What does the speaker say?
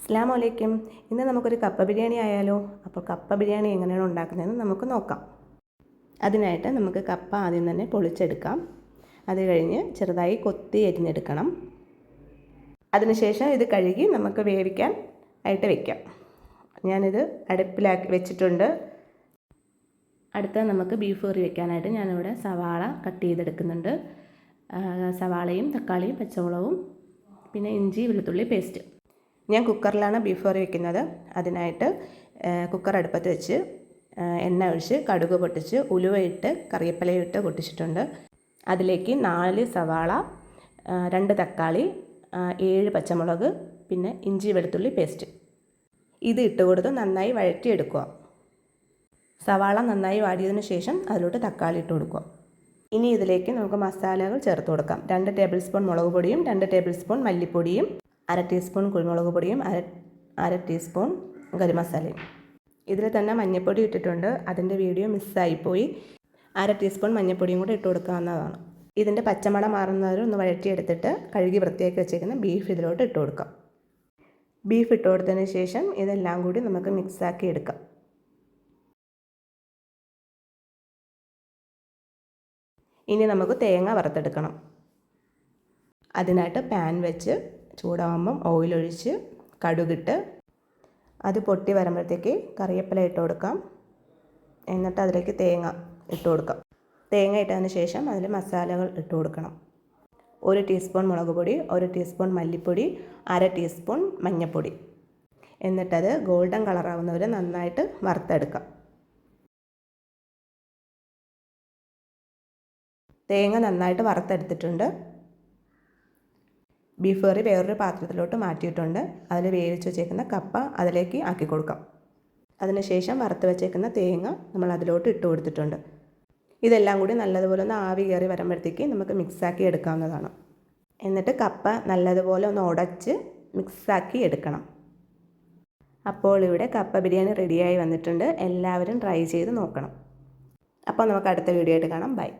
അസ്സലാമു അലൈക്കും. ഇന്ന് നമുക്കൊരു കപ്പ ബിരിയാണി ആയാലോ? അപ്പോൾ കപ്പ ബിരിയാണി എങ്ങനെയാണ് ഉണ്ടാക്കുന്നതെന്ന് നമുക്ക് നോക്കാം. അതിനായിട്ട് നമുക്ക് കപ്പ ആദ്യം തന്നെ പൊളിച്ചെടുക്കാം. അത് കഴിഞ്ഞ് ചെറുതായി കൊത്തി അരിഞ്ഞെടുക്കണം. അതിനുശേഷം ഇത് കഴുകി നമുക്ക് വേവിക്കാൻ ആയിട്ട് വയ്ക്കാം. ഞാനിത് അടുപ്പിലാക്കി വെച്ചിട്ടുണ്ട്. അടുത്ത നമുക്ക് ബീഫ് കറി വെക്കാനായിട്ട് ഞാനിവിടെ സവാള കട്ട് ചെയ്തെടുക്കുന്നുണ്ട്. സവാളയും തക്കാളിയും പച്ചമുളകും പിന്നെ ഇഞ്ചി വെളുത്തുള്ളി പേസ്റ്റ്. ഞാൻ കുക്കറിലാണ് ബീഫ് കറി വയ്ക്കുന്നത്. അതിനായിട്ട് കുക്കർ അടുപ്പത്ത് വെച്ച് എണ്ണ ഒഴിച്ച് കടുക് പൊട്ടിച്ച് ഉലുവയിട്ട് കറിവേപ്പിലയിട്ട് പൊട്ടിച്ചിട്ടുണ്ട്. അതിലേക്ക് 4 സവാള, 2 തക്കാളി, 7 പച്ചമുളക് പിന്നെ ഇഞ്ചി വെളുത്തുള്ളി പേസ്റ്റ് ഇത് ഇട്ട് കൊടുത്ത് നന്നായി വഴറ്റിയെടുക്കുക. സവാള നന്നായി വാടിയതിന് ശേഷം അതിലോട്ട് തക്കാളി ഇട്ട് കൊടുക്കുക. ഇനി ഇതിലേക്ക് നമുക്ക് മസാലകൾ ചേർത്ത് കൊടുക്കാം. 2 ടേബിൾ സ്പൂൺ മുളക് പൊടിയും 2 ടേബിൾ സ്പൂൺ മല്ലിപ്പൊടിയും 1/2 ടീസ്പൂൺ കുരുമുളക് പൊടിയും 1/2 ടീസ്പൂൺ ഗരം മസാലയും. ഇതിൽ തന്നെ മഞ്ഞൾപ്പൊടി ഇട്ടിട്ടുണ്ട്. അതിൻ്റെ വീഡിയോ മിസ്സായിപ്പോയി. 1/2 ടീസ്പൂൺ മഞ്ഞൾപ്പൊടിയും കൂടി ഇട്ട് കൊടുക്കാവുന്നതാണ്. ഇതിൻ്റെ പച്ചമണം മാറുന്നവരെ ഒന്ന് വഴറ്റിയെടുത്തിട്ട് കഴുകി വൃത്തിയാക്കി വെച്ചേക്കുന്ന ബീഫ് ഇതിലോട്ട് ഇട്ട് കൊടുക്കാം. ബീഫ് ഇട്ട് കൊടുത്തതിന് ശേഷം ഇതെല്ലാം കൂടി നമുക്ക് മിക്സാക്കി എടുക്കാം. ഇനി നമുക്ക് തേങ്ങ വറുത്തെടുക്കണം. അതിനായിട്ട് പാൻ വെച്ച് ചൂടാകുമ്പം ഓയിലൊഴിച്ച് കടുകിട്ട് അത് പൊട്ടി വരുമ്പോഴത്തേക്ക് കറിവേപ്പില ഇട്ട് കൊടുക്കാം. എന്നിട്ട് അതിലേക്ക് തേങ്ങ ഇട്ട് കൊടുക്കാം. തേങ്ങ ഇട്ടതിന് ശേഷം അതിൽ മസാലകൾ ഇട്ട് കൊടുക്കണം. 1 ടീസ്പൂൺ മുളക് പൊടി, 1 ടീസ്പൂൺ മല്ലിപ്പൊടി, 1/2 ടീസ്പൂൺ മഞ്ഞൾപ്പൊടി. എന്നിട്ടത് ഗോൾഡൻ കളറാവുന്നവരെ നന്നായിട്ട് വറുത്തെടുക്കാം. തേങ്ങ നന്നായിട്ട് വറുത്തെടുത്തിട്ടുണ്ട്. ബീഫ് കറി വേറൊരു പാത്രത്തിലോട്ട് മാറ്റിയിട്ടുണ്ട്. അതിൽ വേവിച്ച് വെച്ചേക്കുന്ന കപ്പ അതിലേക്ക് ആക്കി കൊടുക്കാം. അതിനുശേഷം വറുത്ത് വെച്ചേക്കുന്ന തേങ്ങ നമ്മൾ അതിലോട്ട് ഇട്ട് കൊടുത്തിട്ടുണ്ട്. ഇതെല്ലാം കൂടി നല്ലതുപോലെ ഒന്ന് ആവി കയറി വരുമ്പോഴത്തേക്ക് നമുക്ക് മിക്സാക്കി എടുക്കാവുന്നതാണ്. എന്നിട്ട് കപ്പ നല്ലതുപോലെ ഒന്ന് ഉടച്ച് മിക്സാക്കി എടുക്കണം. അപ്പോൾ ഇവിടെ കപ്പ ബിരിയാണി റെഡിയായി വന്നിട്ടുണ്ട്. എല്ലാവരും ട്രൈ ചെയ്ത് നോക്കണം. അപ്പോൾ നമുക്ക് അടുത്ത വീഡിയോ ആയിട്ട് കാണാം. ബൈ.